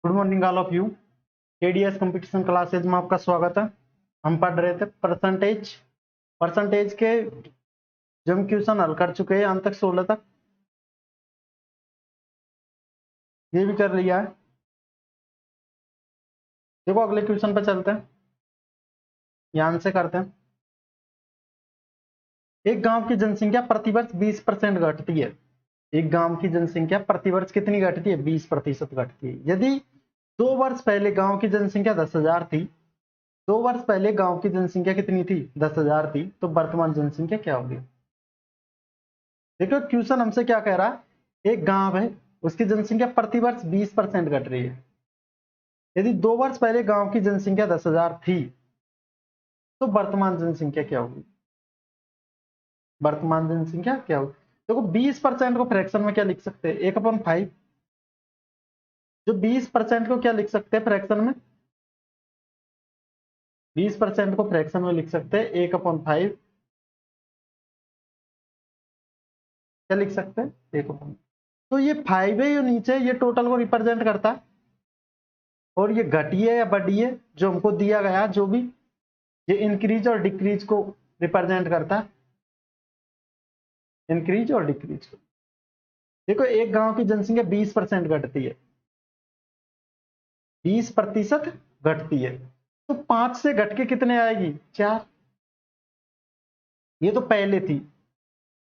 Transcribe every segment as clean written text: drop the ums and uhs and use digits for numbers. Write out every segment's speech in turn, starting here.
Good morning all of you. KDS competition classes में आपका स्वागत है। हम पढ़ रहे थे परसेंटेज के जो हम क्वेश्चन हल कर चुके हैं अंत तक 16 तक, ये भी कर लिया है। देखो अगले क्वेश्चन पे चलते हैं, ध्यान से करते हैं। एक गांव की जनसंख्या प्रतिवर्ष 20% घटती है। एक गांव की जनसंख्या प्रतिवर्ष कितनी घटती है? 20% घटती है। यदि 2 वर्ष पहले गांव की जनसंख्या 10,000 थी, 2 वर्ष पहले गांव की जनसंख्या कितनी थी? 10,000 थी, तो वर्तमान जनसंख्या क्या होगी? देखो क्वेश्चन हमसे क्या कह रहा है, एक गांव है, उसकी जनसंख्या प्रतिवर्ष 20% घट रही है। यदि 2 वर्ष पहले गांव की जनसंख्या 10,000 थी, तो वर्तमान जनसंख्या क्या होगी? वर्तमान जनसंख्या क्या होगी? देखो 20% को फ्रैक्शन में क्या लिख सकते हैं? 1/5। जो 20% को क्या लिख सकते हैं फ्रैक्शन में? 20% को फ्रैक्शन में लिख सकते हैं 1/5। क्या लिख सकते हैं? 1/5। तो ये 5 है, ये नीचे ये टोटल को रिप्रेजेंट करता है, और ये घटिए या बढ़िए जो हमको दिया गया, जो भी ये इंक्रीज और डिक्रीज को रिप्रेजेंट करता है, इंक्रीज और डिक्रीज को। देखो एक गांव की जनसंख्या 20% घटती है, 20% घटती है, तो 5 से घट के कितने आएगी? 4। ये तो पहले थी,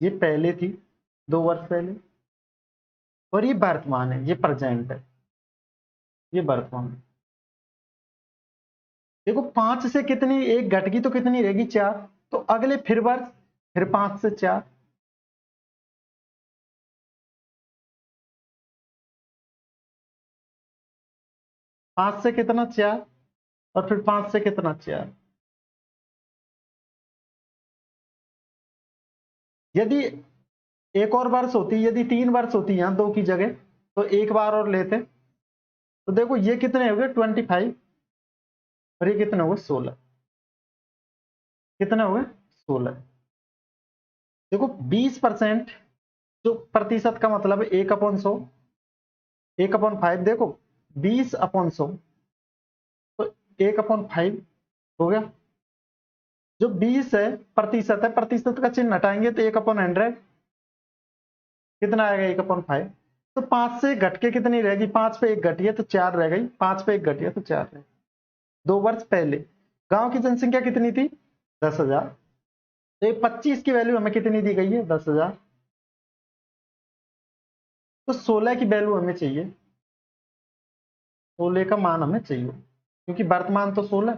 ये पहले थी 2 वर्ष पहले, और ये वर्तमान है, ये प्रेजेंट है, ये वर्तमान है। देखो 5 से कितनी एक घट गई तो कितनी रहेगी? 4। तो अगले फिर वर्ष फिर 5 से 4, 5 से कितना? 4, और फिर 5 से कितना? 4। यदि एक और वर्ष होती, यदि 3 वर्ष होती यहां 2 की जगह, तो एक बार और लेते, तो देखो ये कितने हो गए? 25, और ये कितने हो गए? 16। कितने हो गए? 16। देखो 20% जो प्रतिशत का मतलब है 1/100, 1/5। देखो 20/100, तो 1/5 हो गया। जो 20 है प्रतिशत है, प्रतिशत का चिन्ह हटाएंगे तो 1/100 कितना आएगा? 1/5। तो 5 से घट के कितनी रहेगी? 5 पे 1 घटी है तो 4 रह गई, 5 पे 1 घटी है तो 4 रह गई। 2 वर्ष पहले गांव की जनसंख्या कितनी थी? 10,000। तो ये 25 की वैल्यू हमें कितनी दी गई है? 10,000। तो 16 की वैल्यू हमें चाहिए, 16 का मान हमें चाहिए, क्योंकि वर्तमान तो 16।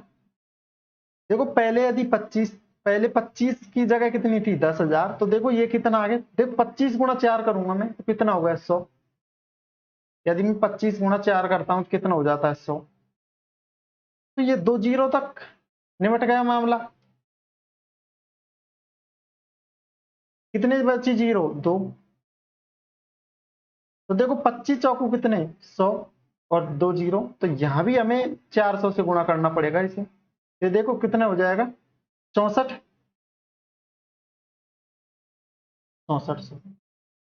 देखो पहले यदि 25, पहले 25 की जगह कितनी थी? 10,000। तो देखो ये कितना आ गया? देखो 25 गुणा 4 करूंगा मैं तो कितना होगा? 100। यदि मैं 25 गुणा 4 करता हूं तो कितना हो जाता है? 100। तो ये 2 जीरो तक निपट गया मामला। कितने बची जीरो? 2। तो देखो 25 चौको कितने? 100, और 2 जीरो, तो यहां भी हमें 400 से गुणा करना पड़ेगा इसे। ये देखो कितना हो जाएगा? 64, 6400।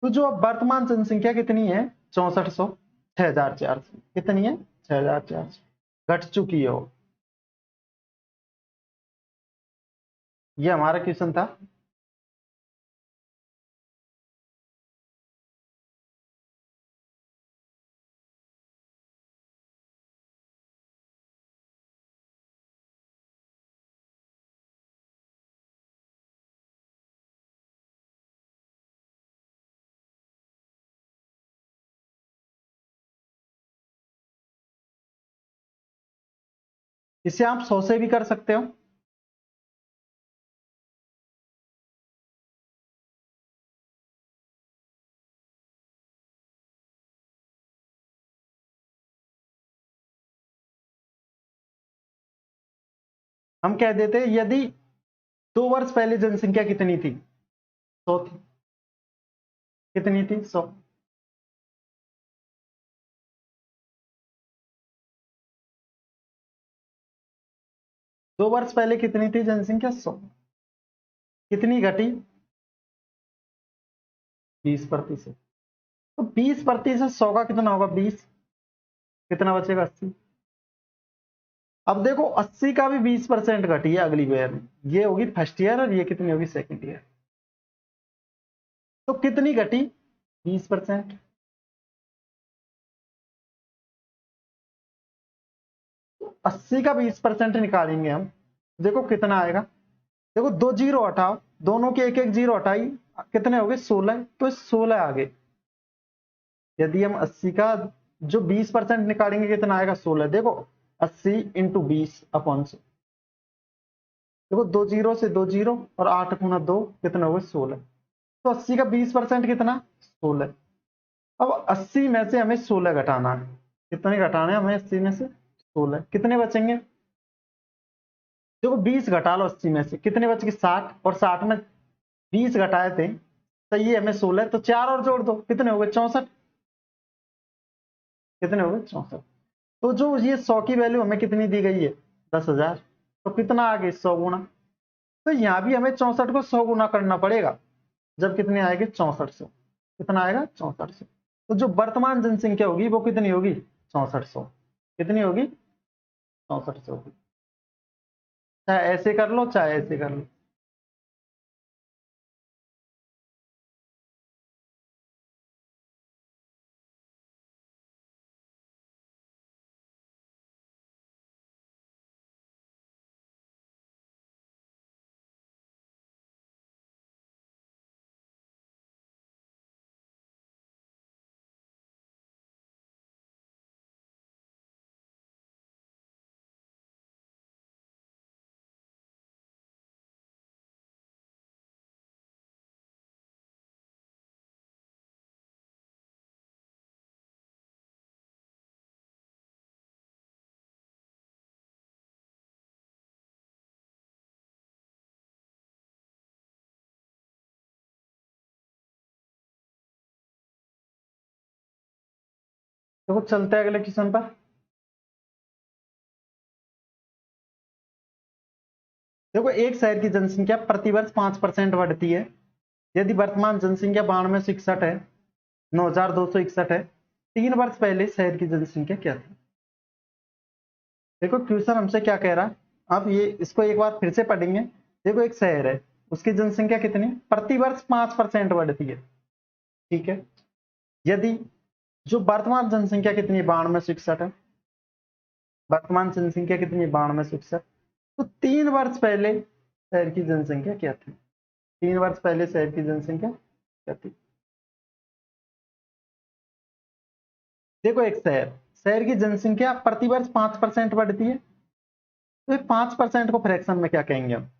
तो जो अब वर्तमान जनसंख्या कितनी है? 6400, 6400 कितनी है? 6400 घट चुकी है वो। ये हमारा क्वेश्चन था। इसे आप 100 से भी कर सकते हो। हम कह देते यदि 2 वर्ष पहले जनसंख्या कितनी थी? 100 थी। कितनी थी? 100। 2 वर्ष पहले कितनी थी जनसंख्या? 100। कितनी घटी? 20%। तो 20% 100 का कितना होगा? 20। कितना बचेगा 80। अब देखो 80 का भी 20% घटी है अगली बार में, ये होगी फर्स्ट ईयर और ये कितनी होगी सेकंड ईयर। तो कितनी घटी 20%। 80 का 20% निकालेंगे हम, देखो कितना आएगा। देखो 2 जीरो हटाओ, दोनों के एक एक जीरो हटाई, कितने हो गए 16, तो 16 आ गए। यदि हम 80 का जो 20% निकालेंगे कितना आएगा 16। देखो 80 इंटू 20 अपॉन 100, देखो 2 जीरो से 2 जीरो और 8 गुना 2 कितना हो गए 16। तो 80 का 20% कितना 16। अब 80 में से हमें 16 घटाना है, कितने घटाना है हमें 80 में से 16, कितने बचेंगे। देखो 20 घटा लो 80 में से, कितने बच गए 60, और 60 में 20 घटाए थे तो ये हमें 16, तो 4 और जोड़ दो, कितने हो गए 64, कितने हो गए 64। तो जो ये 100 की वैल्यू हमें कितनी दी गई है 10,000, तो कितना आ गई 100 गुना। तो यहाँ भी हमें 64 को 100 गुना करना पड़ेगा, जब कितने आएंगे 6400, कितना आएगा 6400। तो जो वर्तमान जनसंख्या होगी वो कितनी होगी 6400, कितनी होगी 6400 होगी। चाहे ऐसे कर लो चाहे ऐसे कर लो। तो चलते हैं अगले क्वेश्चन पर। देखो एक शहर की जनसंख्या प्रतिवर्ष 5% बढ़ती है, यदि वर्तमान जनसंख्या 9261 है, 9261 है, 3 वर्ष पहले शहर की जनसंख्या क्या थी। देखो क्वेश्चन हमसे क्या कह रहा है, आप ये इसको एक बार फिर से पढ़ेंगे। देखो एक शहर है, उसकी जनसंख्या कितनी प्रतिवर्ष 5% बढ़ती है, ठीक है। यदि जो वर्तमान जनसंख्या कितनी है 9261 है, वर्तमान जनसंख्या कितनी है 9261, तो 3 वर्ष पहले शहर की जनसंख्या क्या थी, 3 वर्ष पहले शहर की जनसंख्या क्या थी। देखो एक शहर, शहर की जनसंख्या प्रतिवर्ष 5% बढ़ती है, तो 5% को फ्रैक्शन में क्या कहेंगे हम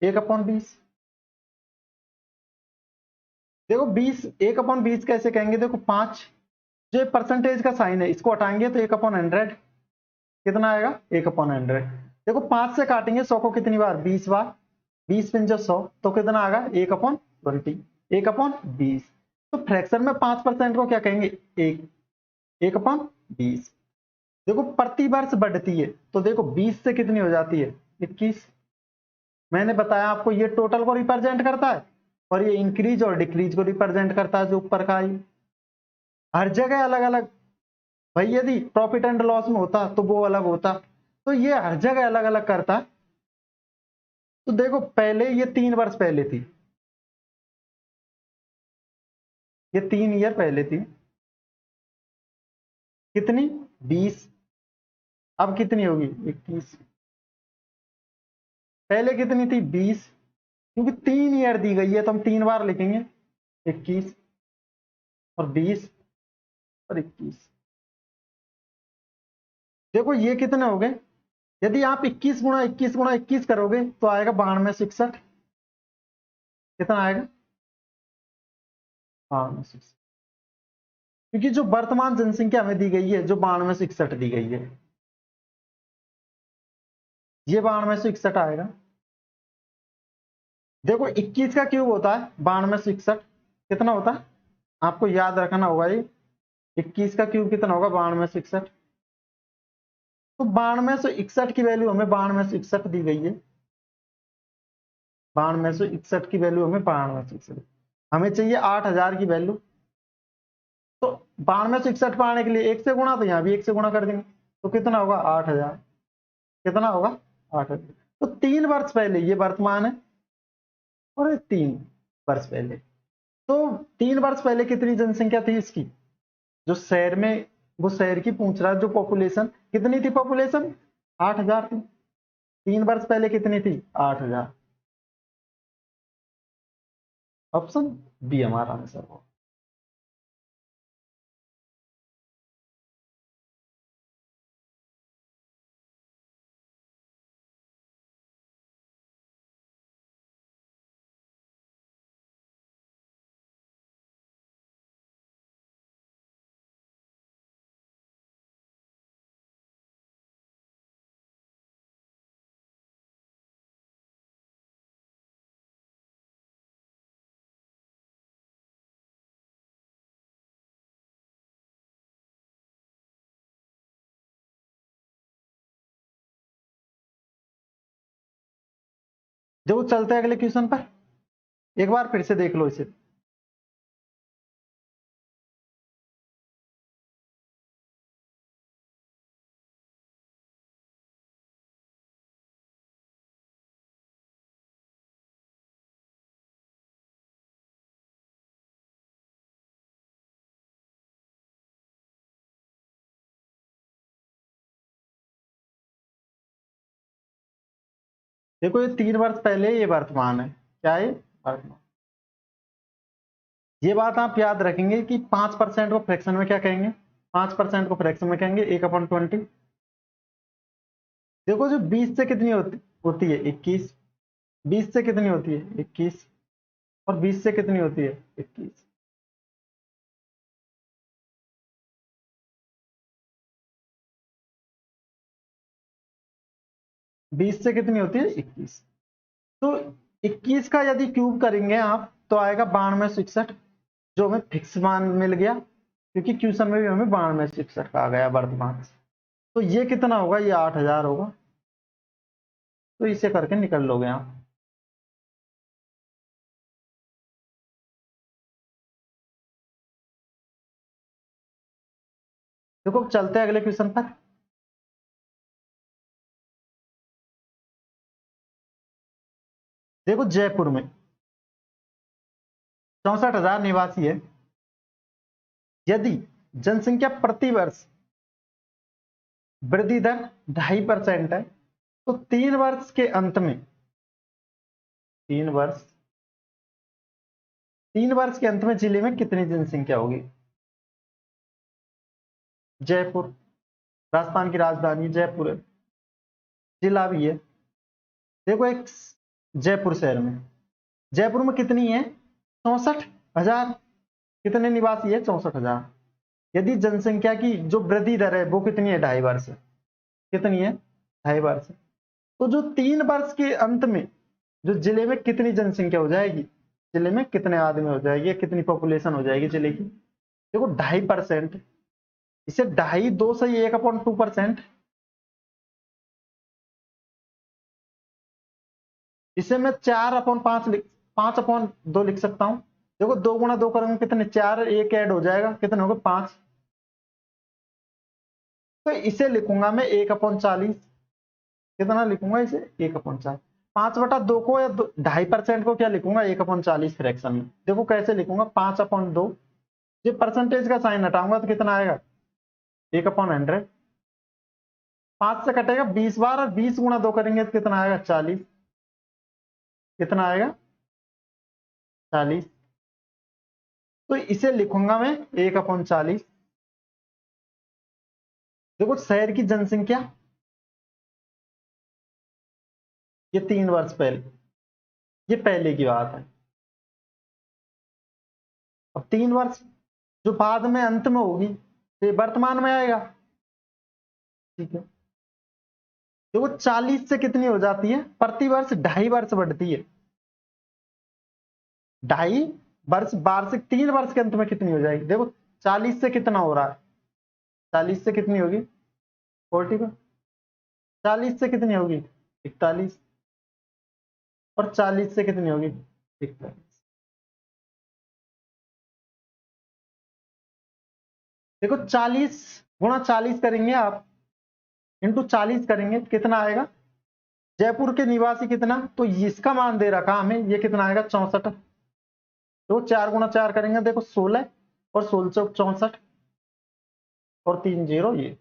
1/20। देखो 20 1/20 कैसे कहेंगे, देखो 5 जो परसेंटेज का साइन है इसको हटाएंगे तो 1/100, कितना आएगा 1/100। देखो 5 से काटेंगे 100 को कितनी बार 20 बार, 20 पंजे 100, तो कितना आएगा 1/20, 1/20। तो फ्रैक्शन में 5% को क्या कहेंगे 1/20। देखो प्रति वर्ष बढ़ती है, तो देखो 20 से कितनी हो जाती है 21। मैंने बताया आपको ये टोटल को रिप्रेजेंट करता है और ये इंक्रीज और डिक्रीज को रिप्रेजेंट करता है, जो ऊपर का ही हर जगह अलग अलग। भाई यदि प्रॉफिट एंड लॉस में होता तो वो अलग होता, तो ये हर जगह अलग अलग करता। तो देखो पहले ये 3 वर्ष पहले थी, ये 3 ईयर पहले थी, कितनी 20, अब कितनी होगी 21। पहले कितनी थी 20, क्योंकि 3 ईयर दी गई है तो हम 3 बार लिखेंगे 21 और 20 और 21। देखो ये कितने हो गए, यदि आप 21 गुणा 21 गुणा 21 करोगे तो आएगा 9261, कितना आएगा 9261, क्योंकि जो वर्तमान जनसंख्या हमें दी गई है जो 9261 दी गई है, ये 9261 आएगा। देखो 21 का क्यूब होता है 9261, कितना होता है आपको याद रखना होगा, ये 21 का क्यूब कितना होगा 9261। तो 9261 की वैल्यू हमें 9261 दी गई है, 9261 की वैल्यू हमें 9261, हमें चाहिए 8000 की वैल्यू। तो 92 से 61 पाने के लिए 1 से गुणा, तो यहाँ भी 1 से गुणा कर देंगे, तो कितना होगा 8000। कितना होगा 8000। तो 3 वर्ष पहले ये वर्तमान है और 3 वर्ष पहले, तो 3 वर्ष पहले कितनी जनसंख्या थी इसकी, जो शहर में, वो शहर की पूछ रहा है, जो पॉपुलेशन कितनी थी, पॉपुलेशन 8000 थी। 3 वर्ष पहले कितनी थी 8000। ऑप्शन बी हमारा आंसर हो। जो चलते हैं अगले क्वेश्चन पर, एक बार फिर से देख लो इसे। देखो ये 3 वर्ष पहले, ये वर्तमान है, क्या है वर्तमान। ये बात आप याद रखेंगे कि 5% को फ्रैक्शन में क्या कहेंगे, 5% को फ्रैक्शन में कहेंगे 1/20। देखो जो 20 से कितनी होती है 21, 20 से कितनी होती है 21, और 20 से कितनी होती है 21। 20 से कितनी होती है 21। तो 21 का यदि क्यूब करेंगे आप तो आएगा 9261, जो हमें फिक्स मान मिल गया, क्योंकि क्वेश्चन में भी हमें 9261 का आ गया वर्तमान। तो ये कितना होगा, ये 8000 होगा। तो इसे करके निकल लोगे आप। देखो चलते हैं अगले क्वेश्चन पर। देखो जयपुर में 64,000 निवासी है। यदि जनसंख्या प्रति वर्ष वृद्धि दर 2.5% है, तो 3 वर्ष के अंत में, 3 वर्ष, 3 वर्ष के अंत में जिले में कितनी जनसंख्या होगी। जयपुर, राजस्थान की राजधानी जयपुर है, जिला भी है। देखो एक जयपुर शहर में, जयपुर में कितनी है 64,000, कितने निवासी है 64,000। यदि जनसंख्या की जो वृद्धि दर है वो कितनी है 2.5 वर्ष, कितनी है 2.5 वर्ष। तो जो 3 वर्ष के अंत में जो जिले में कितनी जनसंख्या हो जाएगी, जिले में कितने आदमी हो जाएगी, कितनी पॉपुलेशन हो जाएगी जिले की। देखो 2.5%, इसे 2.5, 2 से 1/2%, इसे मैं 4/5 5/2 लिख सकता हूं। देखो 2 गुणा 2 करेंगे कितने, 4, एक ऐड हो जाएगा, कितने हो गए 5। तो इसे लिखूंगा मैं 1/40। कितना लिखूंगा इसे 1/40। 5/2 को या 2.5% को क्या लिखूंगा 1/40 फ्रैक्शन में। देखो कैसे लिखूंगा, 5/2, ये परसेंटेज का साइन हटाऊंगा तो कितना आएगा 1/100। 5 से कटेगा 20 बार, और 20 गुणा 2 करेंगे तो कितना आएगा 40। कितना आएगा 40। तो इसे लिखूंगा मैं 1/40। देखो शहर की जनसंख्या, ये 3 वर्ष पहले, ये पहले की बात है। अब 3 वर्ष जो बाद में अंत में होगी, तो ये वर्तमान में आएगा। ठीक है, देखो 40 से कितनी हो जाती है प्रति वर्ष, 2.5 वर्ष बढ़ती है। 2.5 वर्ष वार्षिक, 3 वर्ष के अंत में कितनी हो जाएगी। देखो 40 से कितना हो रहा है, 40 से कितनी होगी 40, 40 से कितनी होगी 41, और 40 से कितनी होगी 41। देखो 40 गुणा 40 करेंगे आप, इंटू 40 करेंगे कितना आएगा, जयपुर के निवासी कितना, तो इसका मान दे रखा हमें, ये कितना आएगा 64। तो 4 गुणा 4 करेंगे देखो 16 और 16 चौक 64 और 3 जीरो, ये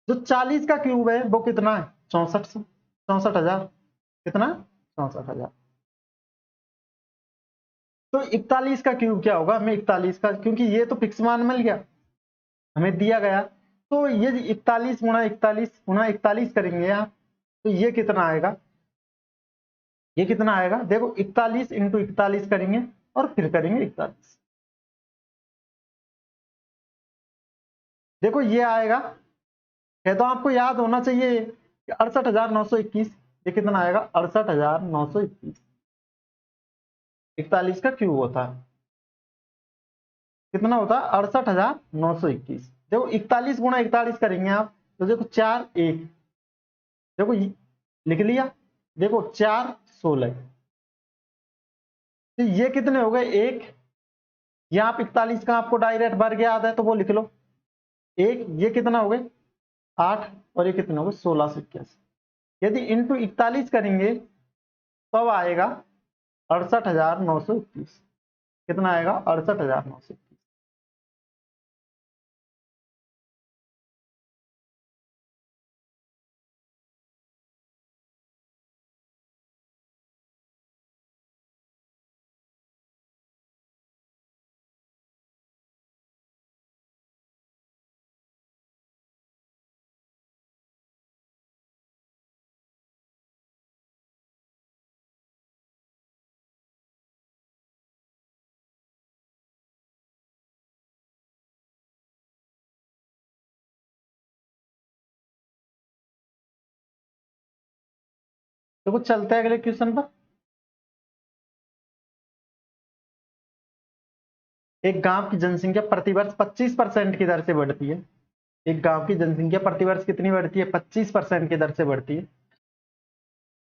जो 40 का क्यूब है वो कितना है 64,000, कितना 64,000। तो 41 का क्यूब क्या होगा, हमें 41 का, क्योंकि ये तो फिक्स मान मिल गया हमें दिया गया, तो ये 41 गुणा 41 गुणा 41 करेंगे यहाँ, तो ये कितना आएगा, ये कितना आएगा देखो 41 इंटू 41 करेंगे और फिर करेंगे 41, देखो ये आएगा, है तो आपको याद होना चाहिए 68,921, ये कितना आएगा 68,921, 41 का क्यूब होता है, कितना होता है 68,921। देखो 41 गुणा 41 करेंगे आप, तो देखो 4 1, देखो लिख लिया, देखो 4 16, तो ये कितने हो गए एक, यहाँ आप 41 का आपको डायरेक्ट वर्ग याद है तो वो लिख लो एक, ये कितना हो गए 8 और ये कितने हो गए 16 से 81। यदि इंटू 41 करेंगे तब आएगा 68,921, कितना आएगा 68,921। देखो चलते हैं अगले क्वेश्चन पर। एक गांव की जनसंख्या प्रतिवर्ष 25% की दर से बढ़ती है, एक गांव की जनसंख्या प्रतिवर्ष कितनी बढ़ती है 25% की दर से बढ़ती है।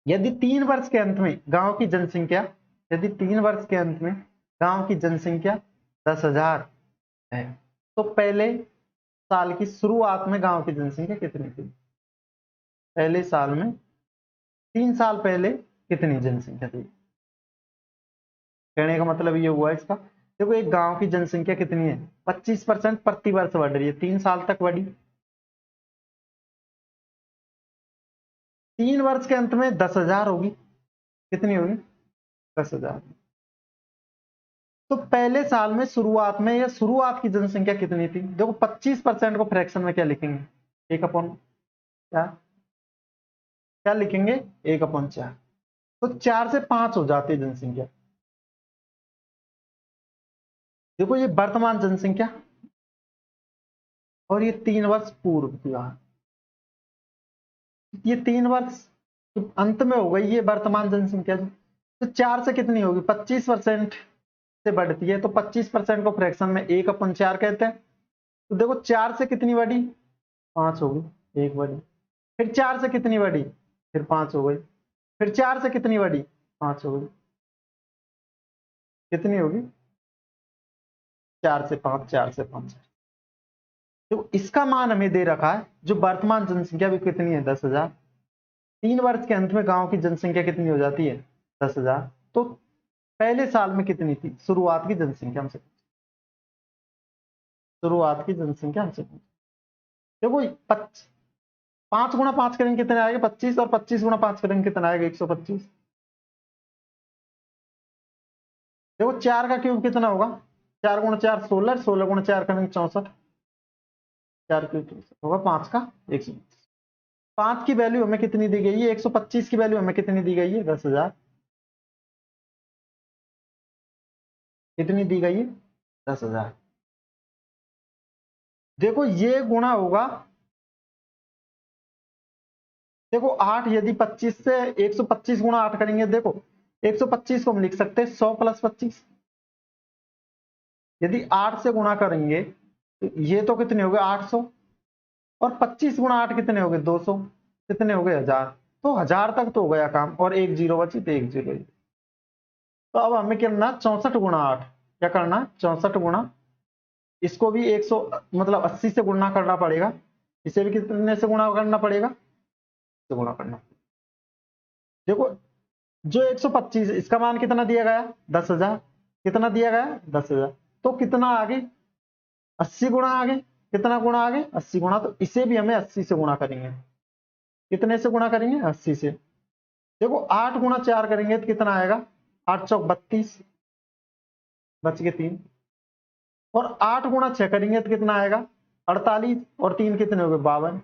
यदि 3 वर्ष के अंत में गांव की जनसंख्या, यदि 3 वर्ष के अंत में गांव की जनसंख्या 10,000 है, तो पहले साल की शुरुआत में गांव की जनसंख्या कितनी थी, पहले साल में 3 साल पहले कितनी जनसंख्या थी। कहने का मतलब ये हुआ इसका, देखो एक गांव की जनसंख्या कितनी है 25% प्रति वर्ष बढ़ रही है, 3 साल तक बढ़ी, 3 वर्ष के अंत में 10,000 होगी, कितनी होगी 10,000। तो पहले साल में शुरुआत में या शुरुआत की जनसंख्या कितनी थी, देखो 25% को फ्रैक्शन में क्या लिखेंगे 1/4, क्या क्या लिखेंगे 1/4, तो 4 से 5 हो जाती है जनसंख्या। देखो ये वर्तमान जनसंख्या और ये 3 वर्ष पूर्व की बात, ये 3 वर्ष अंत में हो गई ये वर्तमान जनसंख्या, तो 4 से कितनी होगी 25% से बढ़ती है, तो 25% को फ्रैक्शन में 1/4 कहते हैं। तो देखो 4 से कितनी बढ़ी 5 हो गई, 1 बढ़ी, फिर 4 से कितनी बढ़ी फिर 5 हो गई, फिर 4 से कितनी बढ़ी 5 हो गई, कितनी होगी 4 से 5, 4 से 5। तो इसका मान हमें दे रखा है, जो वर्तमान जनसंख्या भी कितनी है 10,000, 3 वर्ष के अंत में गांव की जनसंख्या कितनी हो जाती है 10,000, तो पहले साल में कितनी थी शुरुआत की जनसंख्या हमसे, शुरुआत की जनसंख्या हमसे देखो 5 गुणा 5 करेंगे कितने आएगा 25, और 25 गुणा 5 करेंगे कितना आएगा 125। देखो 4 का क्यूब कितना होगा, 4 गुणा 4 16, 16 गुणा 4 करेंगे 64, 4 क्यूब 64 होगा, 5 का 125। 5 की वैल्यू हमें कितनी दी गई है 125 की वैल्यू हमें कितनी दी गई है 10,000, कितनी दी गई है 10,000। देखो ये गुणा होगा, देखो 8, यदि 25 से 125 गुणा 8 करेंगे, देखो 125 को हम लिख सकते हैं 100 + 25, यदि 8 से गुणा करेंगे तो ये तो कितने हो गए 800, और 25 गुणा 8 कितने हो गए 200, कितने हो गए 1000, तो 1000 तक तो हो गया काम, और 1 जीरो बची तो 1 जीरो। तो अब हमें करना 64 गुणा 8, क्या करना 64 गुणा इसको भी 100 मतलब 80 से गुणा करना पड़ेगा, इसे भी कितने से गुणा करना पड़ेगा, से गुणा करना। देखो जो 125 इसका मान कितना दिया गया 10,000, कितना दिया गया 10,000, तो कितना आगे 80 गुणा आगे, कितना गुणा आगे 80 गुणा, तो इसे भी हमें 80 से गुणा करेंगे। कितने से गुणा करेंगे 80 से। देखो 8 गुणा 4 करेंगे तो कितना आएगा 8 चौक 32, बच गए 3, और 8 गुणा 6 करेंगे तो कितना आएगा 48, और 3 कितने हो गए 52,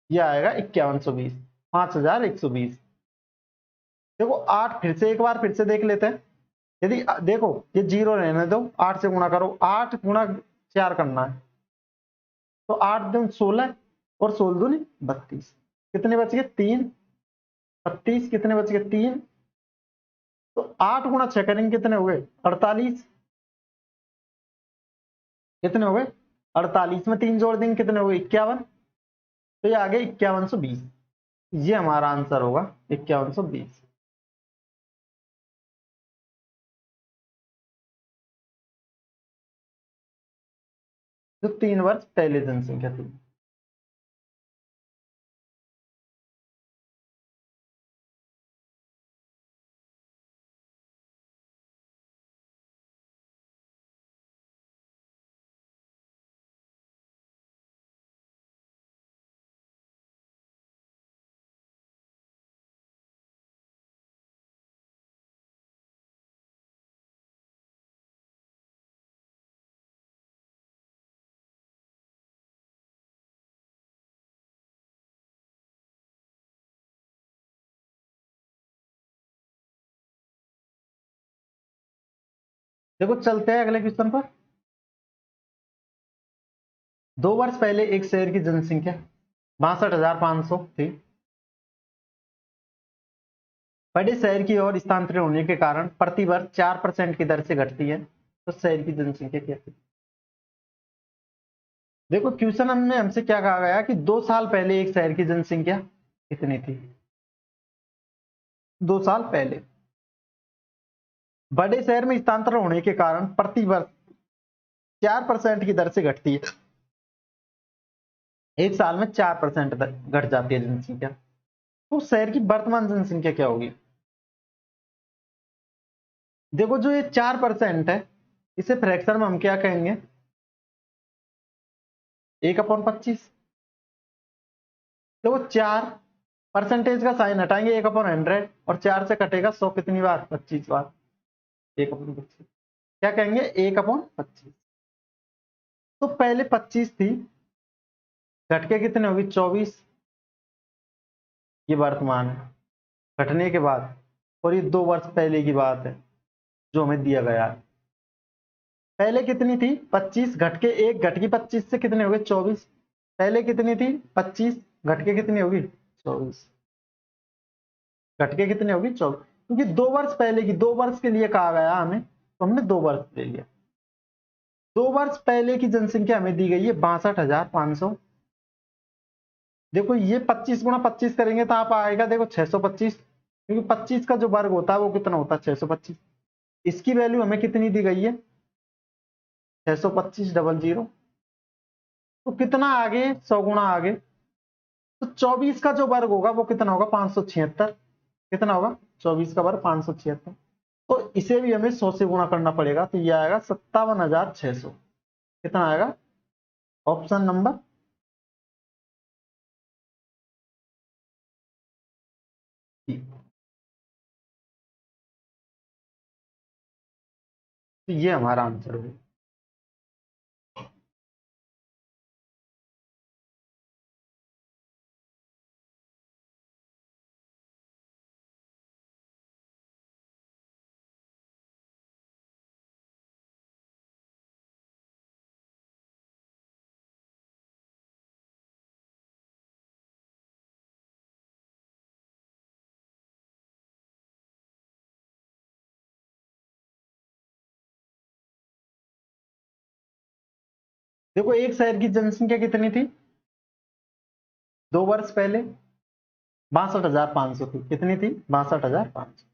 ये आएगा 5120, 5120। देखो 8 फिर से एक बार फिर से देख लेते हैं। यदि देखो ये 0 रहने दो, 8 से गुणा करो, 8 गुणा 4 करना है, तो 8 दूनी 16 और 16 दूनी 32, कितने बच गए 3, 32 कितने बच गए 3, तो 8 गुणा 6 करेंगे कितने हो गए 48, कितने हो गए 48 में 3 जोड़ देंगे कितने हो गए 51, तो ये आ गए 5120, ये हमारा आंसर होगा 5120। जो 3 वर्ष पहले जनसंख्या थी। देखो चलते हैं अगले क्वेश्चन पर। 2 वर्ष पहले एक शहर की जनसंख्या 62,500 थी। बड़े शहर की ओर स्थानांतरित होने के कारण प्रति वर्ष 4% की दर से घटती है, तो शहर की जनसंख्या क्या थी। देखो क्वेश्चन में हमसे क्या कहा गया कि 2 साल पहले एक शहर की जनसंख्या कितनी थी। 2 साल पहले बड़े शहर में स्थानांतरण होने के कारण प्रति वर्ष 4% की दर से घटती है, एक साल में 4% घट जाती है जनसंख्या, तो शहर की वर्तमान जनसंख्या क्या होगी। देखो जो ये 4% है, इसे फ्रैक्शन में हम क्या कहेंगे 1/25। देखो 4 परसेंटेज का साइन हटाएंगे 1/100, और 4 से कटेगा 100 कितनी बार 25 बार, 1/25 क्या कहेंगे 1/25। तो पहले 25 थी, घट के कितने होगी 24, ये वर्तमान है घटने के बाद, और ये 2 वर्ष पहले की बात है जो हमें दिया गया है। पहले कितनी थी 25, घट के 1 घट की 25 से कितने हो गए 24, पहले कितनी थी 25 घट के कितनी होगी 24, घट के कितनी होगी 24, क्योंकि 2 वर्ष पहले की 2 वर्ष के लिए कहा गया हमें, तो हमने 2 वर्ष ले लिया। 2 वर्ष पहले की जनसंख्या हमें दी गई है 62,500। देखो ये 25 गुणा 25 करेंगे तो आप आएगा देखो 625, क्योंकि 25 का जो वर्ग होता है वो कितना होता है 625। इसकी वैल्यू हमें कितनी दी गई है 625 तो कितना आगे 100 गुणा आगे, तो 24 का जो वर्ग होगा वो कितना होगा 576, कितना होगा 24 का वर्ग 576, तो इसे भी हमें 100 से गुणा करना पड़ेगा, तो यह आएगा 57,600, कितना आएगा ऑप्शन नंबर सी। तो ये हमारा आंसर होगा। देखो एक शहर की जनसंख्या कितनी थी 2 वर्ष पहले 62,500 थी, कितनी थी 62,500।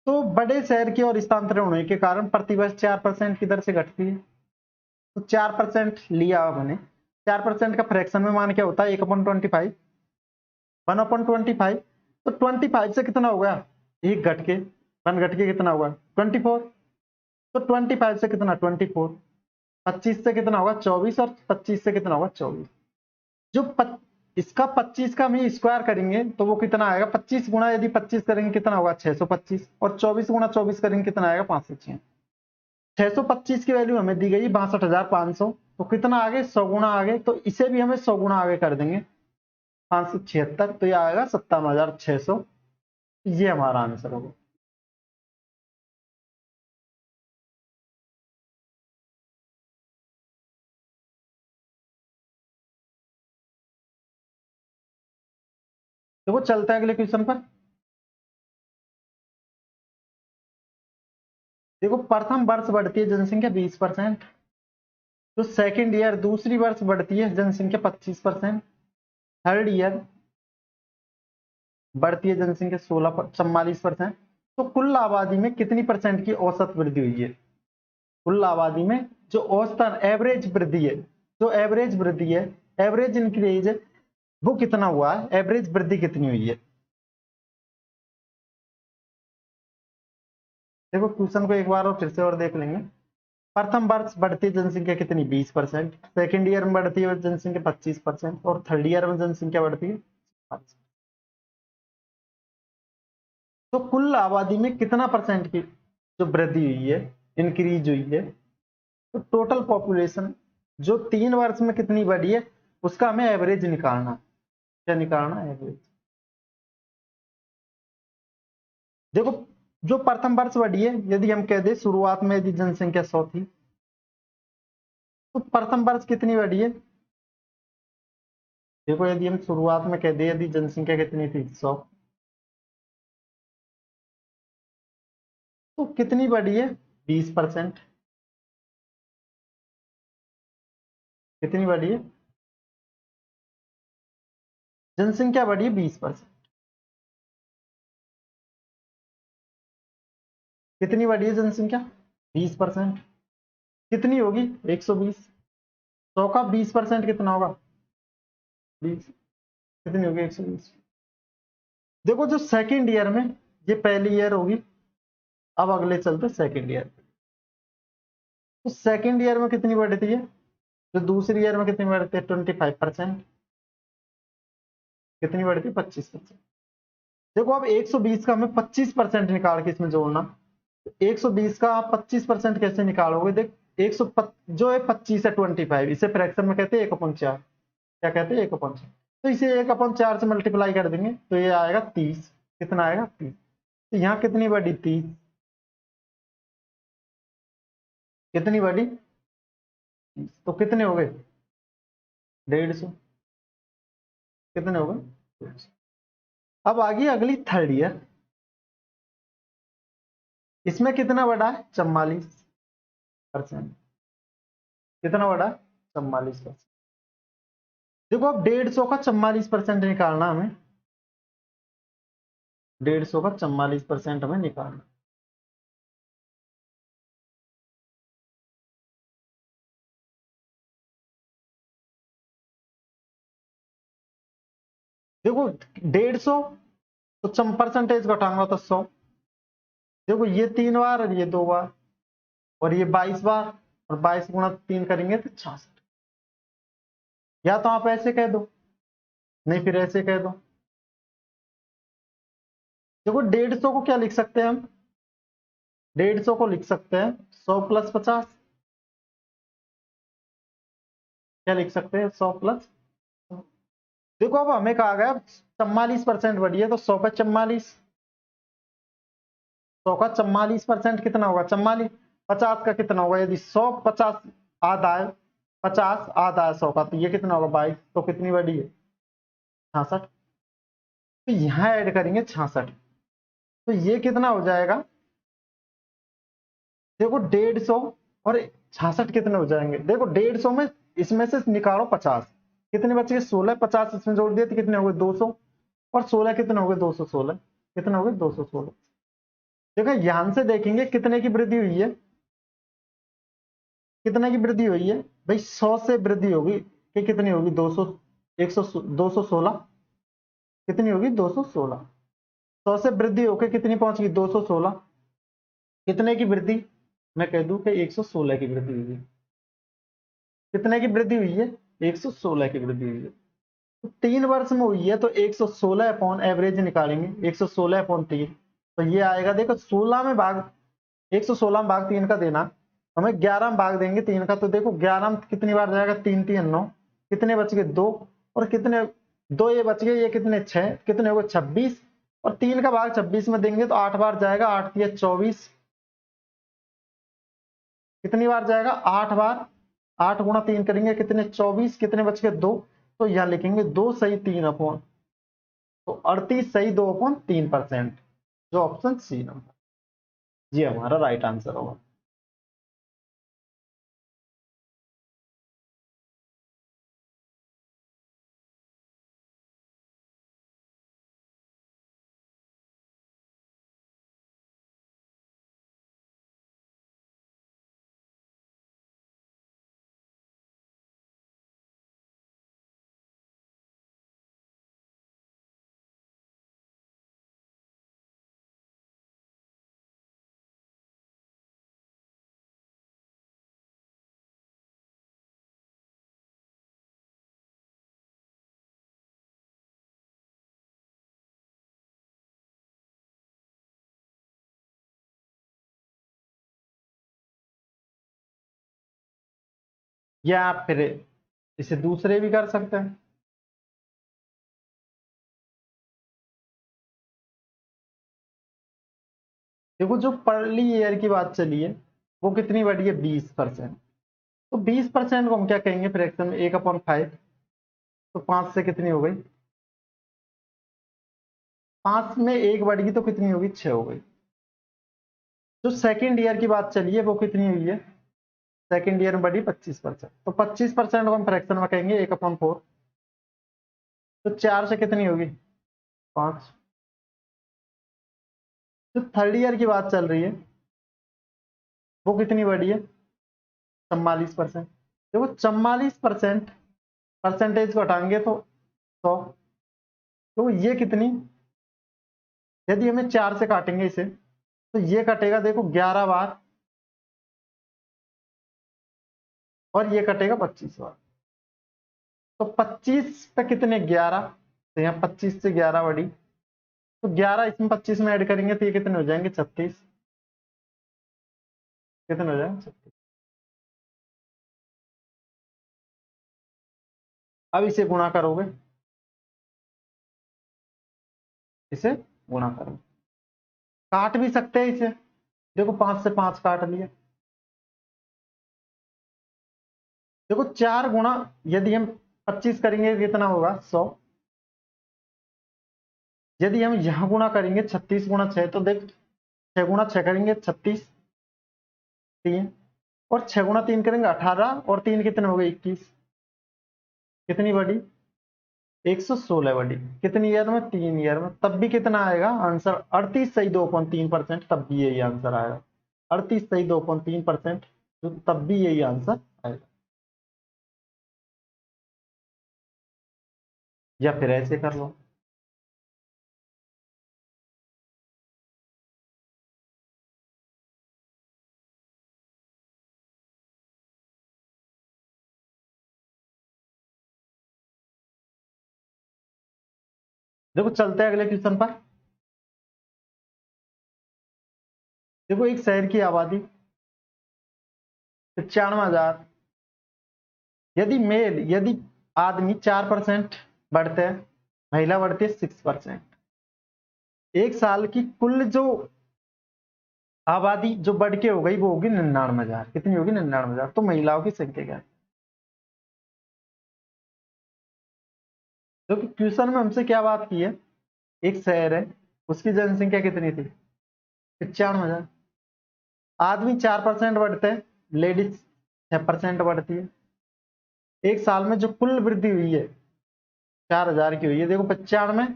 तो बड़े शहर की ओर स्थानांतरण होने के कारण प्रतिवर्ष 4% की दर से घटती है। तो 4% लिया मैंने, 4% का फ्रैक्शन में मान क्या होता है 1/25, 1/25। तो 25 से कितना हो गया, एक घट के 1 घट के कितना होगा 24। तो 25 से कितना 24, 25 से कितना होगा 24 और 25 से कितना होगा 24। जो इसका 25 का हम स्क्वायर करेंगे तो वो कितना आएगा, 25 गुणा यदि 25 करेंगे कितना होगा 625, और 24 गुणा 24 करेंगे कितना आएगा 506। 625 की वैल्यू हमें दी गई 62,500, तो कितना आगे 100 गुणा आगे, तो इसे भी हमें 100 गुणा आगे कर देंगे 576, तो ये आएगा 57,600। ये हमारा आंसर होगा। देखो चलते हैं अगले क्वेश्चन पर। देखो प्रथम वर्ष बढ़ती है जनसंख्या 20%, तो सेकेंड ईयर दूसरी वर्ष बढ़ती है जनसंख्या 25%, थर्ड ईयर बढ़ती है जनसंख्या 44%। तो कुल आबादी में कितनी परसेंट की औसत वृद्धि हुई है। कुल आबादी में जो औसतन एवरेज वृद्धि है, जो एवरेज वृद्धि है, एवरेज इंक्रीज, वो कितना हुआ है, एवरेज वृद्धि कितनी हुई है। देखो क्वेश्चन को एक बार और फिर से और देख लेंगे। प्रथम वर्ष बढ़ती जनसंख्या कितनी 20%, सेकेंड ईयर में बढ़ती है जनसंख्या 25%, और थर्ड ईयर में जनसंख्या बढ़ती है 5%। तो कुल आबादी में कितना परसेंट की जो वृद्धि हुई है, इंक्रीज हुई है। तो टोटल पॉपुलेशन जो 3 वर्ष में कितनी बढ़ी है उसका हमें एवरेज निकालना। क्या निकालना, एवरेज। देखो जो प्रथम वर्ष बढ़ी है, यदि हम कह दे शुरुआत में यदि जनसंख्या 100 थी, तो प्रथम वर्ष कितनी बढ़ी है। देखो यदि हम शुरुआत में कह दे यदि जनसंख्या कितनी थी 100, तो कितनी बढ़ी है 20%। कितनी बढ़ी है, जनसंख्या बढ़ी है 20%। कितनी बढ़ी है जनसंख्या 20%। कितनी होगी 120। 100 का 20% कितना होगा 20, कितनी होगी 120। देखो जो सेकेंड ईयर में, ये पहली ईयर होगी, अब अगले चलते सेकेंड ईयर। तो सेकेंड ईयर में कितनी बढ़ती है, जो दूसरी ईयर में कितनी बढ़ती है 25%। कितनी बढ़ती है 25%। देखो अब 120 का हमें 25% निकाल के इसमें जोड़ना। 120 का आप 25% कैसे निकालोगे, देख 100 जो है 25 है 25, इसे फ्रैक्शन में कहते हैं 1/4। क्या कहते हैं 1/4। तो इसे 1/4 से मल्टीप्लाई कर देंगे तो ये आएगा 30। कितना आएगा 30। तो यहाँ कितनी बढ़ी 30, कितनी बढ़ी 30। तो कितने हो गए 150। कितने हो गए 150। अब आ गई अगली थर्ड ईयर। इसमें कितना बढ़ा है 44%। कितना बढ़ा 44%। देखो अब 150 का 44% निकालना हमें, 150 का 44% हमें निकालना। देखो 150 तो परसेंटेज घटाऊंगा तो 100। देखो ये 3 बार और ये 2 बार, और ये 22 बार, और 22 गुणा 3 करेंगे तो 66। या तो आप ऐसे कह दो, नहीं फिर ऐसे कह दो। देखो 150 को क्या लिख सकते हैं हम, 150 को लिख सकते हैं 100 + 50। क्या लिख सकते हैं 100 + देखो अब हमें कहा गया 44% बढ़ी है, तो 100 पे 44, 100 का 44% कितना होगा 44। 50 का कितना होगा, यदि 100 50 आधा है, 50 आधा है 100 का, तो ये कितना होगा 22। तो कितनी बढ़ी है 66। तो यहाँ ऐड करेंगे 66, तो ये कितना हो जाएगा। देखो 150 और 66 कितने हो जाएंगे। देखो 150 में इसमें से निकालो 50, कितने बचे 16, 50 इसमें जोड़ दिए तो कितने हो गए 200, और 16 कितने हो गए 216। कितने हो गए 216। देखो यहां से देखेंगे कितने की वृद्धि हुई है, कितने की वृद्धि हुई है भाई, 100 से वृद्धि होगी कि कितनी होगी, 200, 100, 216, कितनी होगी 216। 100 से वृद्धि होकर कितनी पहुंच गई 216, कितने की वृद्धि, मैं कह दूं कि 116 की वृद्धि हुई है। कितने की वृद्धि हुई है, 116 की वृद्धि हुई है। तो 3 वर्ष में हुई है तो 116 अपॉन एवरेज निकालेंगे, 116 अपॉन 3, तो ये आएगा देखो 16 में भाग, 116 में भाग 3 का देना, हमें 11 में भाग देंगे 3 का, तो देखो 11 में कितनी बार जाएगा, 3 3 9, कितने बच गए 2, और कितने 2 ये बच गए, ये कितने 6, कितने हो गए 26, और 3 का भाग 26 में देंगे तो 8 बार जाएगा, 8 या 24, कितनी बार जाएगा 8 बार, 8 गुणा 3 करेंगे कितने 24, कितने बच गए 2, तो यहां लिखेंगे 2 सही 3 अपॉन, तो 38 सही 2 अपॉन 3%, जो ऑप्शन सी नंबर जी हमारा राइट आंसर होगा। या आप फिर इसे दूसरे भी कर सकते हैं। देखो जो पर्ली ईयर की बात चली है वो कितनी बढ़ी है 20%, तो 20% को हम क्या कहेंगे फ्रैक्शन में 1/5, तो 5 से कितनी हो गई, 5 में 1 बढ़ गई तो कितनी होगी 6 हो गई। जो सेकेंड ईयर की बात चली है वो कितनी हुई है, सेकेंड ईयर में बढ़ी 25%, तो 25% को हम फ्रैक्शन में कहेंगे 1/4, तो 4 से कितनी होगी 5। जो थर्ड ईयर की बात चल रही है वो कितनी बढ़ी है 44%, देखो 44% परसेंटेज को हटाएंगे तो 100, तो ये कितनी, यदि हमें 4 से काटेंगे इसे तो ये कटेगा देखो 11 बार, और ये कटेगा 25 बार, तो 25 पे कितने 11, तो यहाँ 25 से 11 बढ़ी, तो 11 इसमें 25 में ऐड करेंगे तो ये कितने हो जाएंगे 36, कितने हो जाएंगे 36। अब इसे गुणा करोगे, इसे गुणा करो, काट भी सकते हैं इसे, देखो 5 से 5 काट लिया, देखो 4 गुणा, यदि हम 25 करेंगे कितना होगा 100, यदि हम यहां गुणा करेंगे 36 गुणा 6, तो देख 6 गुणा 6 करेंगे 36, 3, और 6 गुणा 3 करेंगे 18, और 3 कितने हो गए 21, कितनी बढ़ी 116 बढ़ी, कितनी ईयर में 3 ईयर में, तब भी कितना आएगा आंसर 38 सही 2.3%, तब भी यही आंसर आएगा 38 सही 2.3%, तो तब भी यही आंसर आएगा, या फिर ऐसे कर लो। देखो चलते हैं अगले क्वेश्चन पर। देखो एक शहर की आबादी 95,000, यदि आदमी 4% बढ़ते हैं, महिला बढ़ती है 6%, एक साल की कुल जो आबादी जो बढ़ के हो गई वो होगी 99,000, कितनी होगी 99,000, तो महिलाओं की संख्या क्या है, जो कि क्वेश्चन में हमसे क्या बात की है, एक शहर है उसकी जनसंख्या कितनी थी 95,000, आदमी 4% बढ़ते हैं, लेडीज 6% बढ़ती है, एक साल में जो कुल वृद्धि हुई है 4,000 की हुई है, देखो 95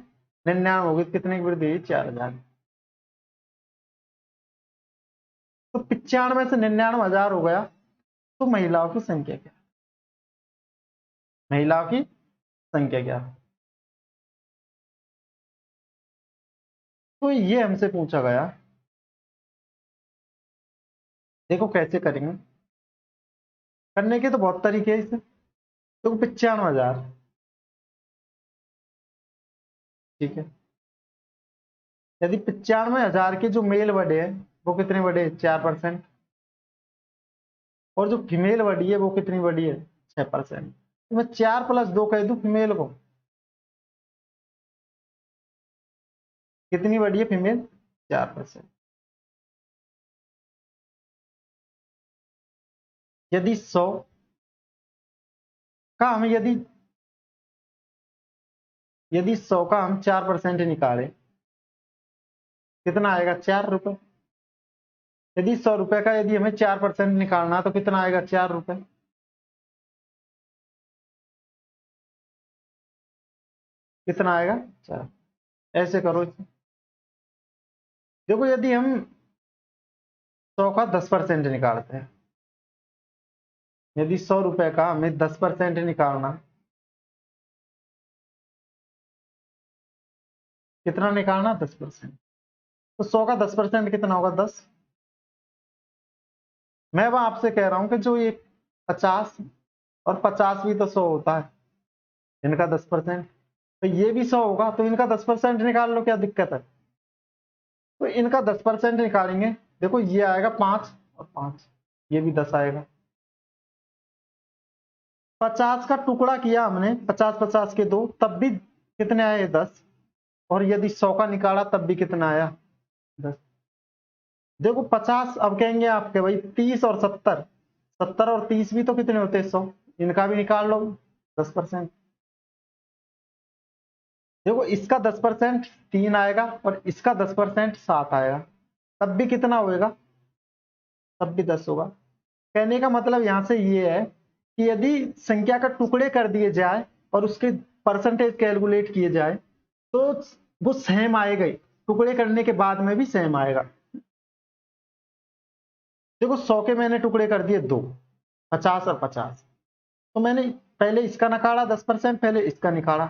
99 हो गई, कितने की वृद्धि हुई 4,000, तो 95 से 99,000 हो गया। तो महिलाओं की संख्या क्या? महिलाओं की संख्या क्या? तो ये हमसे पूछा गया। देखो कैसे करेंगे, करने के तो बहुत तरीके हैं इसे। तो 95,000, ठीक है। यदि 95,000 के जो मेल बड़े हैं वो कितने बड़े हैं? 4%। और जो फीमेल बड़ी है वो कितनी बड़ी है? 6%। तो मैं 4+2 कह दूं फीमेल को, कितनी बड़ी है फीमेल? 4%। यदि 100 का हम यदि यदि 100 का हम 4% निकालें, कितना आएगा? 4 रुपए। यदि 100 रुपए का यदि हमें 4% निकालना तो कितना आएगा? 4 रुपए। कितना आएगा? 4। ऐसे करो इसे। देखो यदि हम 100 का 10% निकालते हैं, यदि 100 रुपए का हमें 10% निकालना, कितना निकालना? 10%। तो 100 का 10% कितना होगा? 10। मैं वह आपसे कह रहा हूं कि जो ये 50 और 50 भी तो 100 होता है, इनका 10%, तो ये भी 100 होगा, तो इनका 10% निकाल लो, क्या दिक्कत है? तो इनका 10% निकालेंगे। देखो ये आएगा 5 और 5, ये भी 10 आएगा। 50 का टुकड़ा किया हमने, 50-50 के दो, तब भी कितने आए? 10। और यदि 100 का निकाला तब भी कितना आया? 10। देखो 50, अब कहेंगे आपके भाई 30 और 70, 70 और 30 भी तो कितने होते हैं? 100। इनका भी निकाल लो 10%। देखो इसका 10% 3 आएगा और इसका 10% 7 आएगा, तब भी कितना होएगा? तब भी 10 होगा। कहने का मतलब यहां से ये है कि यदि संख्या का टुकड़े कर दिए जाए और उसके परसेंटेज कैलकुलेट किए जाए तो वो सेम आएगा ही, टुकड़े करने के बाद में भी सेम आएगा। देखो 100 के मैंने टुकड़े कर दिए दो, 50 और 50, तो मैंने पहले इसका निकाला 10%, पहले इसका निकाला,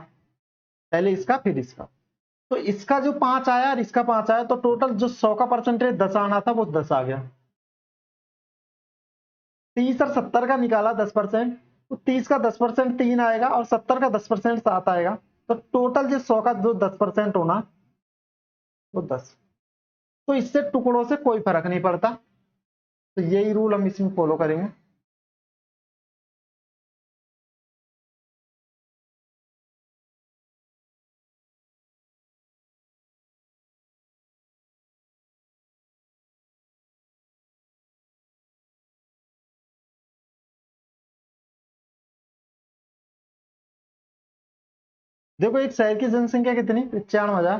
पहले इसका फिर इसका, तो इसका जो 5 आया और इसका 5 आया, तो टोटल जो 100 का परसेंटेज 10 आना था वो 10 आ गया। 30 और 70 का निकाला 10%, तो 30 का 10% 3 आएगा और 70 का 10% 7 आएगा, तो टोटल जो 100 का जो 10% होना वो 10। तो इससे टुकड़ों से कोई फर्क नहीं पड़ता, तो यही रूल हम इसमें फॉलो करेंगे। देखो एक शहर की जनसंख्या कितनी? 95,000।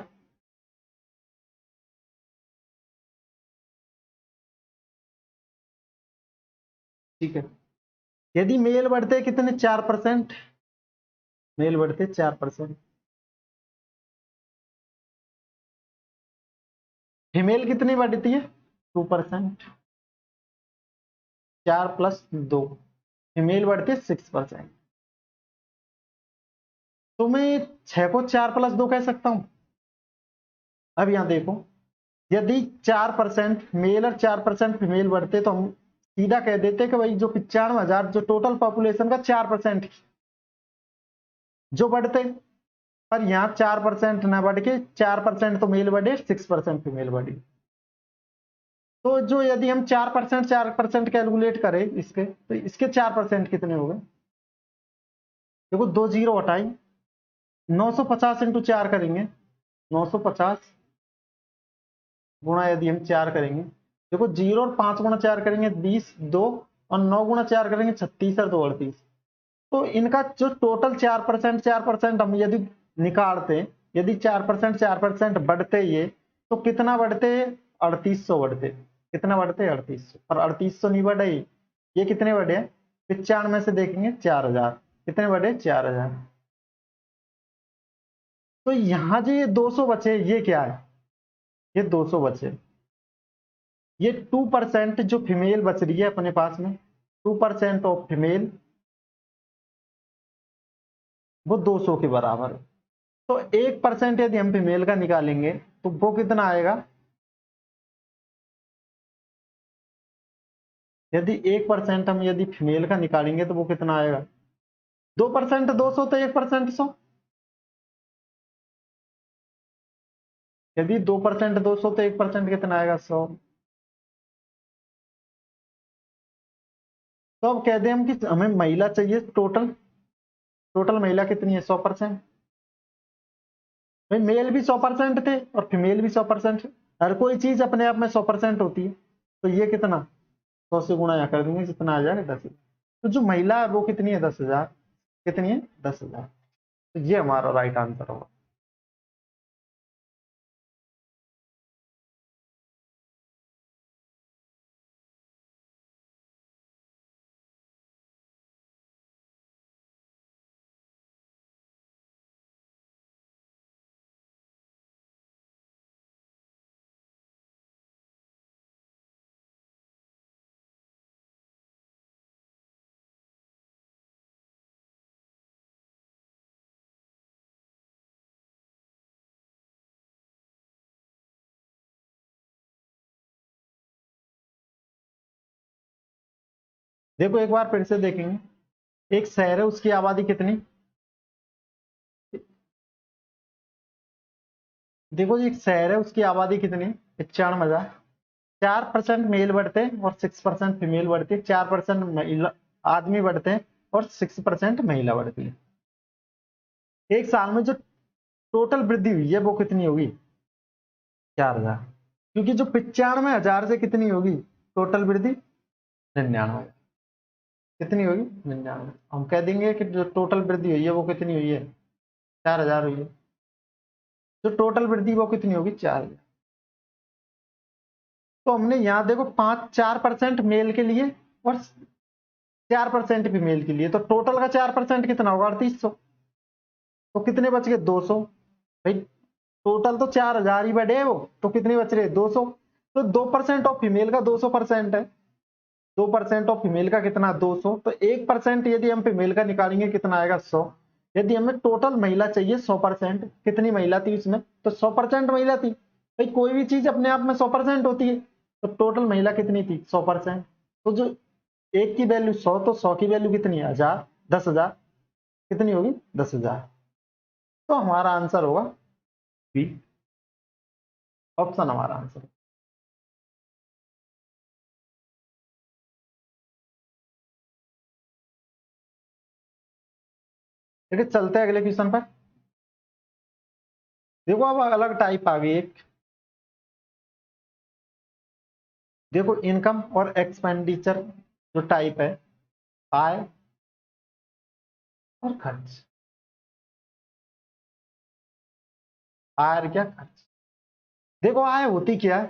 ठीक है। यदि मेल बढ़ते कितने? 4%। मेल बढ़ते 4%। फीमेल कितनी बढ़ती है? 2%। 4+2, फीमेल बढ़ती है 6%। तो मैं 6 को 4+2 कह सकता हूं। अब यहां देखो, यदि 4% मेल और 4% फीमेल बढ़ते तो हम सीधा कह देते कि भाई जो 95,000 जो टोटल पॉपुलेशन का 4% जो बढ़ते, पर यहाँ 4% ना बढ़ के 4% तो मेल बढ़े, 6% फीमेल बढ़ी। तो जो यदि हम 4% कैलकुलेट करें इसके, तो इसके 4% कितने हो गए? देखो 2 जीरो हटाई, 950 इंटू 4 करेंगे, 950 गुणा यदि हम 4 करेंगे, देखो 0 और 5 गुणा 4 करेंगे 20, 2 और 9 गुणा 4 करेंगे 36 और 2 38। तो इनका जो टोटल 4% हम यदि निकालते, यदि 4% बढ़ते ये, तो कितना बढ़ते? 3800 बढ़ते। कितना बढ़ते? 3800। और 3800 नहीं बढ़े, ये कितने बढ़े? 95 से देखेंगे 4000। कितने बढ़े? 4000। तो यहां जो ये 200 बचे, ये क्या है? ये 200 बचे। ये 2% जो फीमेल बच रही है अपने पास में, 2% ऑफ फीमेल, वो 200 के बराबर है। तो 1% यदि हम फीमेल का निकालेंगे तो वो कितना आएगा, यदि 1% हम यदि फीमेल का निकालेंगे तो वो कितना आएगा, 2% 200, तो 1% 100। यदि 2% 200 तो 1% कितना आएगा, 100। तो अब कह दें हम कि हमें महिला चाहिए टोटल, टोटल महिला कितनी है, 100%। भाई मेल भी 100% थे और फीमेल भी 100%। हर कोई चीज अपने आप में 100% होती है। तो ये कितना, 100 से गुणा यहाँ कर दूंगे, कितना आ जाएगा, 10,000। तो जो महिला है वो कितनी है, 10,000। कितनी है, 10,000। तो ये हमारा राइट आंसर होगा। देखो एक बार फिर से देखेंगे, एक शहर है, उसकी आबादी कितनी, देखो जी एक शहर है, उसकी आबादी कितनी, 95,000। 4% मेल बढ़ते हैं और 6% फीमेल बढ़ती है, 4% महिला आदमी बढ़ते हैं और 6% महिला बढ़ती है। एक साल में जो टोटल वृद्धि हुई है वो कितनी होगी, 4,000। क्योंकि जो 95,000 से कितनी होगी टोटल वृद्धि, 99। कितनी होगी, 99। हम कह देंगे कि जो टोटल वृद्धि हुई है वो कितनी हुई है, 4,000 हुई है। जो टोटल वृद्धि वो कितनी होगी, 4,000। तो हमने यहाँ देखो 4% मेल के लिए और 4% फीमेल के लिए, तो टोटल का 4% कितना होगा, 3,800। तो कितने बच गए, 200। भाई टोटल तो 4,000 ही बढ़े वो, तो कितने बच रहे, 200। तो 2% ऑफ फीमेल का 200% है, 2% ऑफ फीमेल का कितना, 200। तो 1% यदि हम फीमेल का निकालेंगे कितना आएगा, 100। यदि हमें टोटल महिला चाहिए 100%, कितनी महिला थी उसमें, तो 100% महिला थी। भाई कोई भी चीज अपने आप में 100% होती है, तो टोटल महिला कितनी थी, 100%। तो जो एक की वैल्यू 100, तो 100 की वैल्यू कितनी है, 1000, 10,000। कितनी होगी, 10,000। तो हमारा आंसर होगा बी ऑप्शन, हमारा आंसर। ठीक है, चलते हैं अगले क्वेश्चन पर। देखो अब अलग टाइप आ गई एक, देखो इनकम और एक्सपेंडिचर जो टाइप है, आय और खर्च। आय और क्या, खर्च। देखो आय होती क्या है,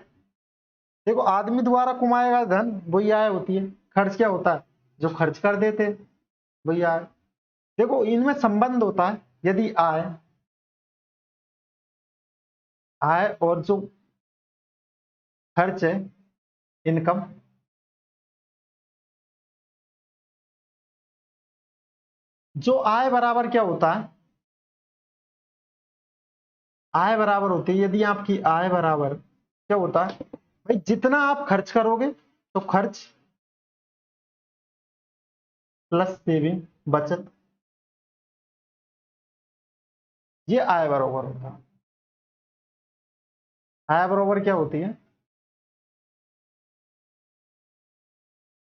देखो आदमी द्वारा कमाएगा धन वही आय होती है। खर्च क्या होता है, जो खर्च कर देते हैं वही आय। देखो इनमें संबंध होता है, यदि आय, आय और जो खर्च है, इनकम, जो आय बराबर क्या होता है, आय बराबर होती है, यदि आपकी आय बराबर क्या होता है, भाई जितना आप खर्च करोगे तो खर्च प्लस सेविंग, बचत, ये आय बराबर होता है। आय बराबर क्या होती है,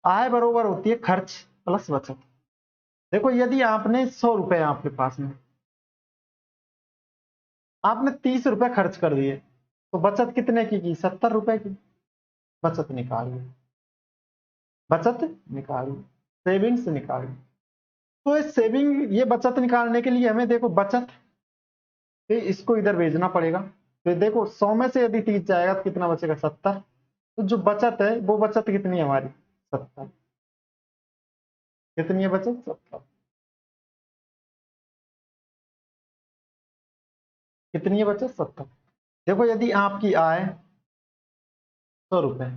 आय बराबर होती है खर्च प्लस बचत। देखो यदि आपने 100 रुपए आपके पास में, आपने 30 रुपए खर्च कर दिए, तो बचत कितने की 70 रुपए की। बचत निकालिए, बचत निकालिए, सेविंग्स निकालिए। तो ये सेविंग, ये बचत निकालने के लिए हमें देखो बचत, तो इसको इधर भेजना पड़ेगा। तो देखो 100 में से यदि 30 जाएगा तो कितना बचेगा, 70। तो जो बचत है वो बचत कितनी है हमारी, 70। कितनी है बचत, 70। कितनी है बचत, 70। देखो यदि आपकी आय 100 रुपए,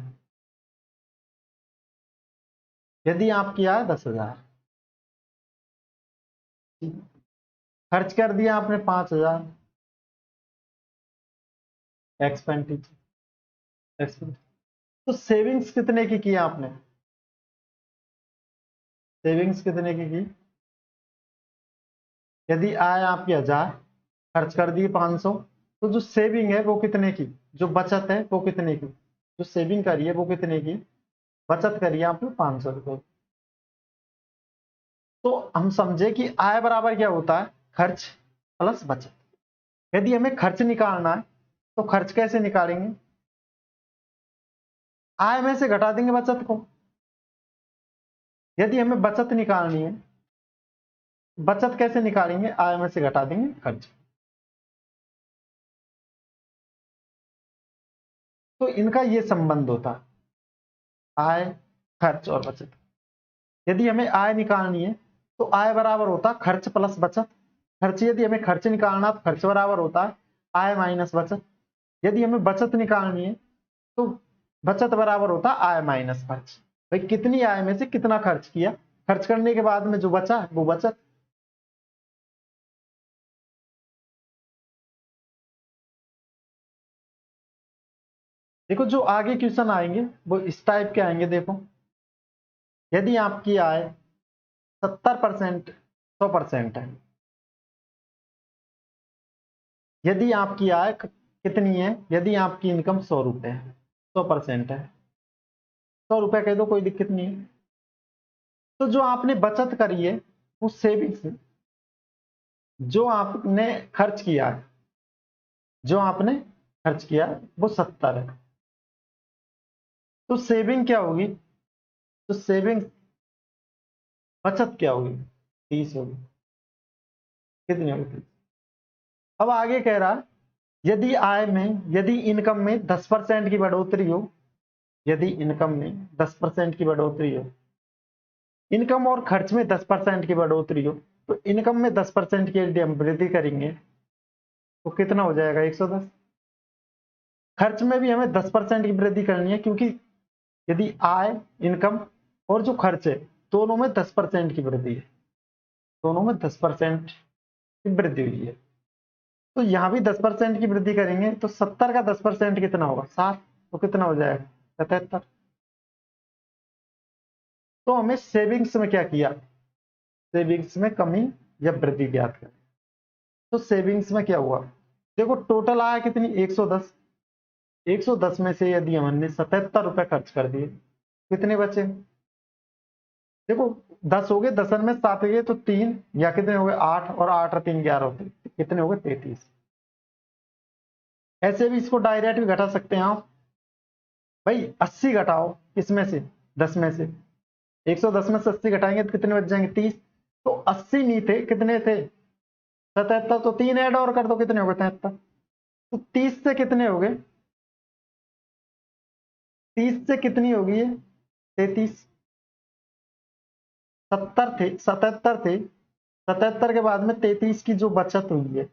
यदि आपकी आय 10,000, खर्च कर दिया आपने 5,000, एक्सपेंडिचर, तो सेविंग्स कितने की किया आपने? सेविंग्स कितने की? यदि आय आपकी 1,000, खर्च कर दिए 500, तो जो सेविंग है वो कितने की, जो बचत है वो कितने की, जो सेविंग करी है वो कितने की, बचत करी है आपने 500 रुपए। तो हम समझे कि आय बराबर क्या होता है, खर्च प्लस बचत। यदि हमें खर्च निकालना है तो खर्च कैसे निकालेंगे, आय में से घटा देंगे बचत को। यदि हमें बचत निकालनी है, बचत कैसे निकालेंगे, आय में से घटा देंगे खर्च। तो इनका ये संबंध होता है, आय, खर्च और बचत। यदि हमें आय निकालनी है तो आय बराबर होता है खर्च प्लस बचत। खर्च, यदि हमें खर्च निकालना तो खर्च बराबर होता है आय माइनस बचत। यदि हमें बचत निकालनी है तो बचत बराबर होता है आय माइनस खर्च। भाई कितनी आय में से कितना खर्च किया, खर्च करने के बाद में जो बचा है वो बचत। देखो जो आगे क्वेश्चन आएंगे वो इस टाइप के आएंगे। देखो यदि आपकी आय 70%, 100% है, यदि आपकी आय कितनी है, यदि आपकी इनकम 100 रुपए है, 100% है, 100 रुपए कह दो, कोई दिक्कत नहीं है। तो जो आपने बचत करी है वो सेविंग्स, जो आपने खर्च किया है, जो आपने खर्च किया है वो 70 है, तो सेविंग क्या होगी, तो सेविंग, बचत क्या होगी, 30 होगी। कितनी होगी, 30। अब आगे कह रहा है यदि आय में, यदि इनकम में 10% की बढ़ोतरी हो, यदि इनकम में 10% की बढ़ोतरी हो, इनकम और खर्च में 10% की बढ़ोतरी हो, तो इनकम में 10% की यदि हम वृद्धि करेंगे तो कितना हो जाएगा, 110। खर्च में भी हमें 10% की वृद्धि करनी है, क्योंकि यदि आय, इनकम और जो खर्च है दोनों में 10% की वृद्धि है, दोनों में 10% की वृद्धि हुई है। तो यहां भी 10% की वृद्धि करेंगे तो 70 का 10% कितना होगा, 7, तो कितना हो जाएगा, 77। तो हमें सेविंग्स में क्या किया, सेविंग्स में कमी या वृद्धि ज्ञात करें। तो सेविंग्स में क्या हुआ, देखो टोटल आया कितनी, 110। 110 में से यदि हमने 77 रुपए खर्च कर दिए, कितने बचे, देखो 10 हो गए, 10 में 7 गए तो 3, या कितने हो गए 8, और 8 और 3 11 होते, कितने हो गए 33। ऐसे भी इसको डायरेक्ट भी घटा सकते हैं आप। भाई 80 घटाओ इसमें से, 10 में से, 110 में से 80 घटाएंगे तो कितने बच जाएंगे, 30। तो 80 नहीं थे, कितने थे, 77। तो 3 ऐड और कर दो, कितने हो गए, 73। तो 30 से कितने हो गए, 30 से कितनी होगी ये, 33। 70 थे, 77 थे, 77 के बाद में 33 की जो बचत हुई है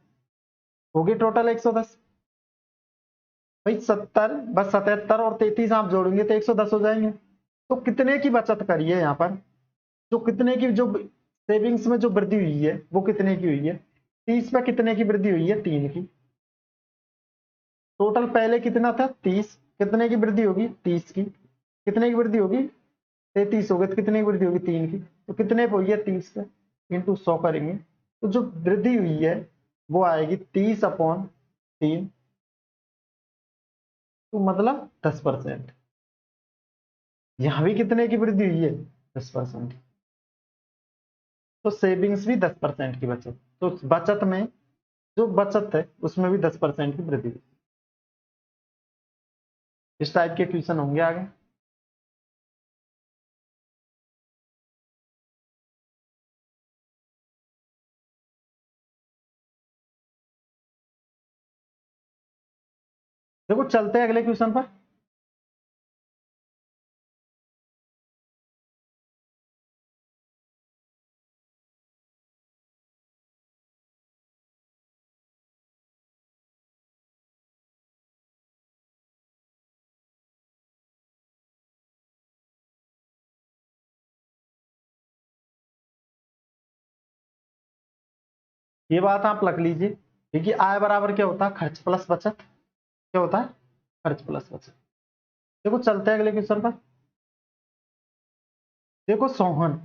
होगी टोटल 110। भाई 70 बस 77 और 33 आप जोड़ेंगे तो 110 हो जाएंगे। तो कितने की बचत करी है यहाँ पर, जो कितने की, जो सेविंग्स में जो वृद्धि हुई है वो कितने की हुई है, 30 पे कितने की वृद्धि हुई है, 3 की। टोटल पहले कितना था, 30, कितने की वृद्धि होगी, 30 की, कितने की वृद्धि होगी, 33 हो गए, तो कितने की वृद्धि होगी, 3 की। तो कितने पे हुई है, 30 पे, इंटू 100 करेंगे तो जो वृद्धि हुई है वो आएगी 30/3, तो मतलब 10%। यहां भी कितने की वृद्धि हुई है, 10%। तो सेविंग्स भी 10% की बचत, तो बचत में, जो बचत है उसमें भी 10% की वृद्धि। इस टाइप के क्वेश्चन होंगे आगे। देखो चलते हैं अगले क्वेश्चन पर। ये बात आप लिख लीजिए, क्योंकि आय बराबर क्या होता है, खर्च प्लस बचत। क्या होता है, खर्च प्लस बचत। देखो चलते हैं अगले क्वेश्चन पर। देखो सोहन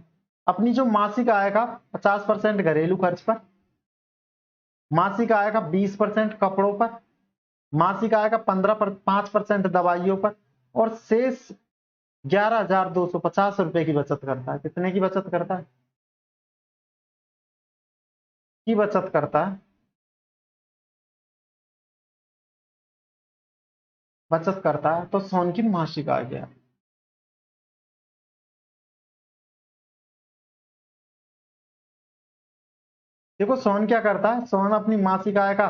अपनी जो मासिक आय का 50% घरेलू खर्च पर, मासिक आय का 20% कपड़ों पर, मासिक आय का 5% दवाइयों पर और शेष 11,250 रुपए की बचत करता है। कितने की बचत करता है, की बचत करता है, बचत करता है। तो सोहन की मासिक आय क्या है? देखो सोहन क्या करता है, सोहन अपनी मासिक आय का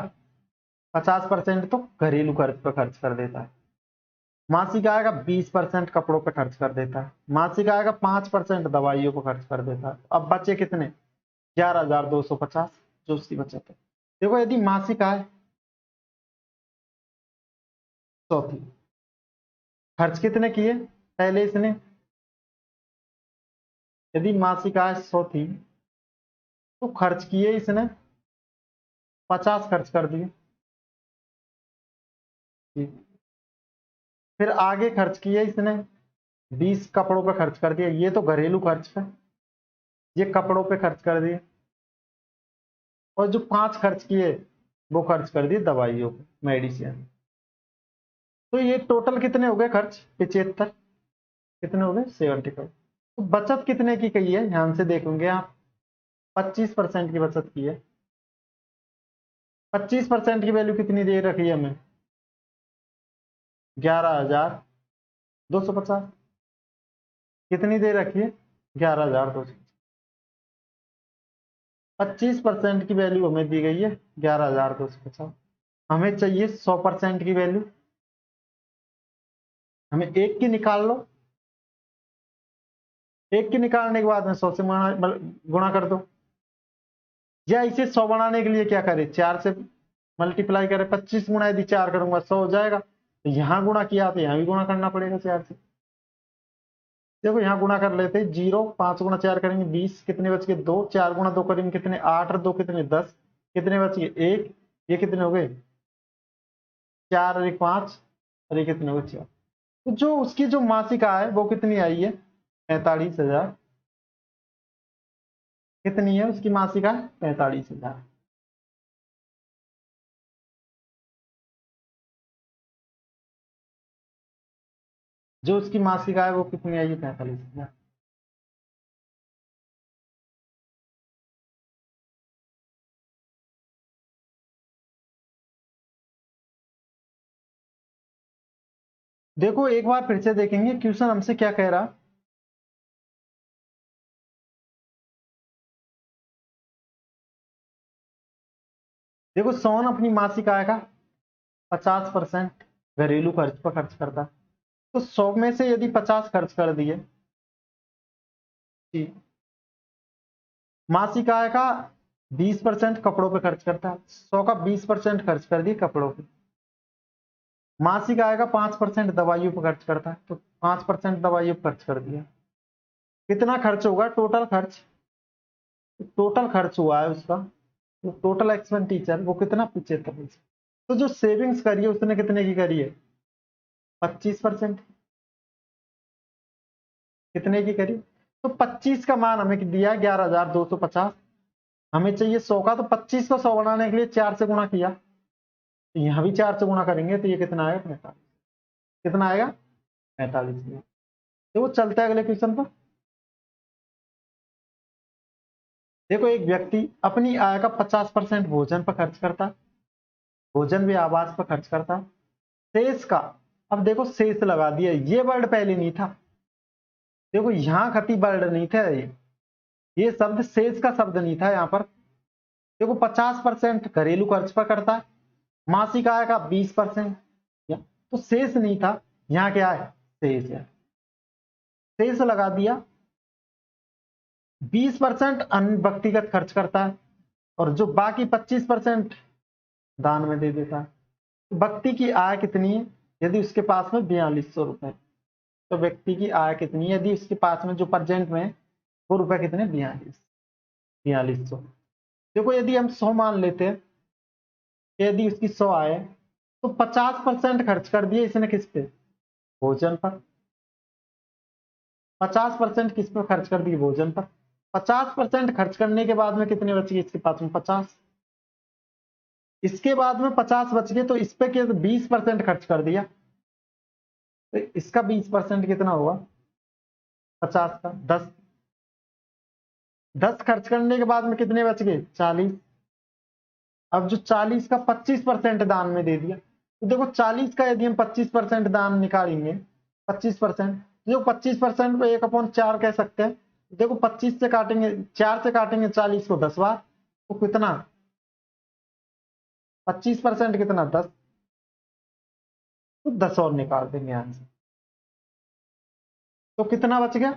50% तो घरेलू खर्च पर खर्च कर देता है, मासिक आय का 20% कपड़ों पर खर्च कर देता है, मासिक आय का 5% दवाइयों पर खर्च कर देता है। अब बचे कितने, 11,250 जो उसकी बचत है। देखो यदि मासिक आय 100 थी, खर्च कितने किए पहले इसने, यदि मासिक आय 100 थी तो खर्च किए इसने 50 खर्च कर दिए। फिर आगे खर्च किए इसने 20 कपड़ों पे खर्च कर दिया, ये तो घरेलू खर्च है, ये कपड़ों पे खर्च कर दिए। और जो 5 खर्च किए वो खर्च कर दिए दवाइयों पे, मेडिसिन। तो ये टोटल कितने हो गए खर्च, 75। कितने हो गए, 75। तो बचत कितने की कही है, ध्यान से देखोगे आप, 25% की बचत की है। 25% की वैल्यू कितनी दे रखी है हमें, 11,250। कितनी दे रखी है, 11,200। 25% की वैल्यू हमें दी गई है 11,250। हमें चाहिए 100% की वैल्यू, हमें एक की निकाल लो, एक की निकालने के बाद में 100 से गुणा कर दो, या इसे 100 बनाने के लिए क्या करें, 4 से मल्टीप्लाई करें। 25 गुणा यदि 4 करूंगा 100 हो जाएगा, तो यहां गुणा किया तो यहां भी गुणा करना पड़ेगा 4 से। देखो यहां गुणा कर लेते, 0 5 गुणा 4 करेंगे 20, कितने बच गए 2, 4 गुणा 2 करेंगे कितने 8 और 2 कितने 10, कितने बच गए 1, ये कितने हो गए 4 और 1 5, और ये कितने हो गए 4। तो जो उसकी जो मासिक आय है वो कितनी आई है, 45,000। कितनी है उसकी मासिक आय, 45,000। जो उसकी मासिक आय वो कितनी आई है, 45,000। देखो एक बार फिर से देखेंगे क्वेश्चन हमसे क्या कह रहा। देखो सोन अपनी मासिक आय का 50% घरेलू खर्च पर खर्च करता है। तो 100 में से यदि 50 खर्च कर दिए, मासिक आय का 20% कपड़ों पे खर्च करता है, 100 का 20% खर्च कर दिए कपड़ों पे। मासिक आय का 5% दवाइयों पर खर्च करता है, तो 5% दवाइयों पर खर्च कर दिया। कितना खर्च होगा, टोटल खर्च, टोटल खर्च हुआ है उसका, तो टोटल एक्सपेंडिचर वो कितना, 75। तो जो सेविंग्स करी है उसने कितने की करी है, 25%। कितने की करी, तो 25 का मान हमें दिया 11,250। हमें चाहिए 100 का, तो 25 को 100 बनाने के लिए 4 से गुणा किया, तो यहां भी 4 से गुणा करेंगे तो ये कितना आएगा, 45। कितना आएगा, 45। तो वो चलता है अगले क्वेश्चन पर। देखो एक व्यक्ति अपनी आय का 50% भोजन पर खर्च करता है, भोजन भी आवास पर खर्च करता है। शेष का, अब देखो शेष लगा दिया, ये वर्ड पहले नहीं था। देखो यहां खती वर्ड नहीं था, ये शब्द शेष का शब्द नहीं था यहाँ पर। देखो 50% घरेलू खर्च पर करता है, मासिक आय का 20%, तो शेष नहीं था, यहाँ क्या है, शेष है। शेष लगा दिया, 20% अन्य व्यक्तिगत खर्च करता है और जो बाकी 25% दान में दे देता है। व्यक्ति की आय कितनी है, यदि उसके पास में 4200 रुपए, तो व्यक्ति की आय कितनी है यदि उसके पास में जो प्रेजेंट में वो रुपए कितने, 4200। देखो यदि हम 100 मान लेते हैं, यदि उसकी 100 आए तो 50% खर्च कर दिए इसने किस पे? भोजन पर। 50% किस पे खर्च कर दिए? भोजन पर। 50% खर्च करने के बाद में कितने बच गए इसके पास में? 50। इसके बाद में 50 बच गए, तो इस पे 20% खर्च कर दिया, तो इसका 20% कितना हुआ? 50 का 10। 10 खर्च करने के बाद में कितने बच गए? 40। अब जो 40 का 25% दान में दे दिया, तो देखो 40 का यदि हम 25% दान निकालेंगे, 25%, जो 25% पे 1/4 कह सकते हैं। देखो 25 से काटेंगे, 4 से काटेंगे 40 को 10 बार, तो कितना? 25% कितना? 10। तो 10 और निकाल देंगे यहां से, तो कितना बच गया?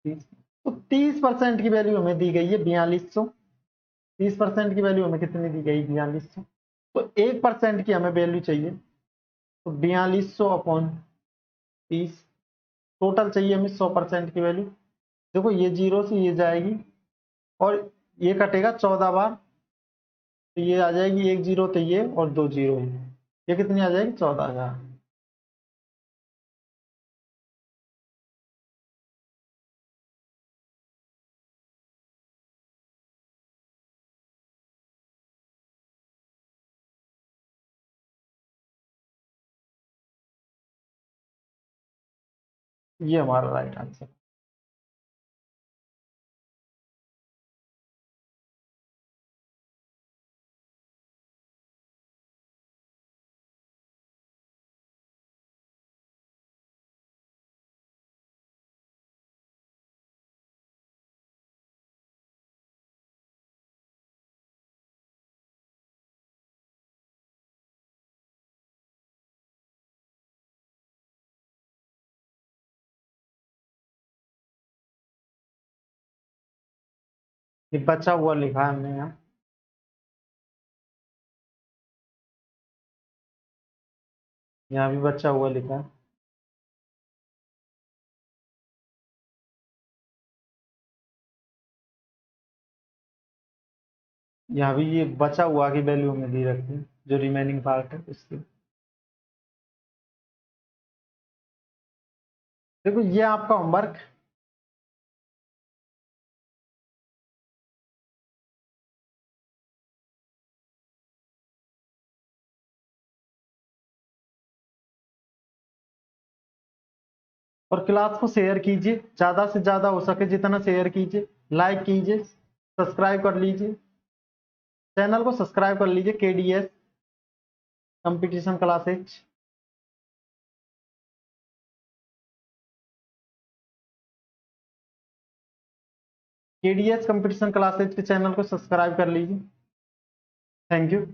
30। तो 30% की वैल्यू हमें दी गई है 4200। 30% की वैल्यू हमें कितनी दी गई? 4200। तो 1% की हमें वैल्यू चाहिए, तो 4200/30। टोटल चाहिए हमें 100% की वैल्यू। देखो ये 0 से ये जाएगी और ये कटेगा 14 बार, तो ये आ जाएगी 1 0, तो ये और 2 0, ये कितनी आ जाएगी? 14,000। ये हमारा राइट आंसर। ये बचा हुआ लिखा है हमने यहाँ, यहाँ भी बचा हुआ लिखा है। यहाँ भी ये बचा हुआ की वैल्यू हमें दी रखी है, जो रिमेनिंग पार्ट है उसकी। देखो ये आपका होमवर्क। और क्लास को शेयर कीजिए, ज्यादा से ज्यादा हो सके जितना शेयर कीजिए, लाइक कीजिए, सब्सक्राइब कर लीजिए, चैनल को सब्सक्राइब कर लीजिए। KDS competition classes. KDS competition classes के चैनल को सब्सक्राइब कर लीजिए। Thank you.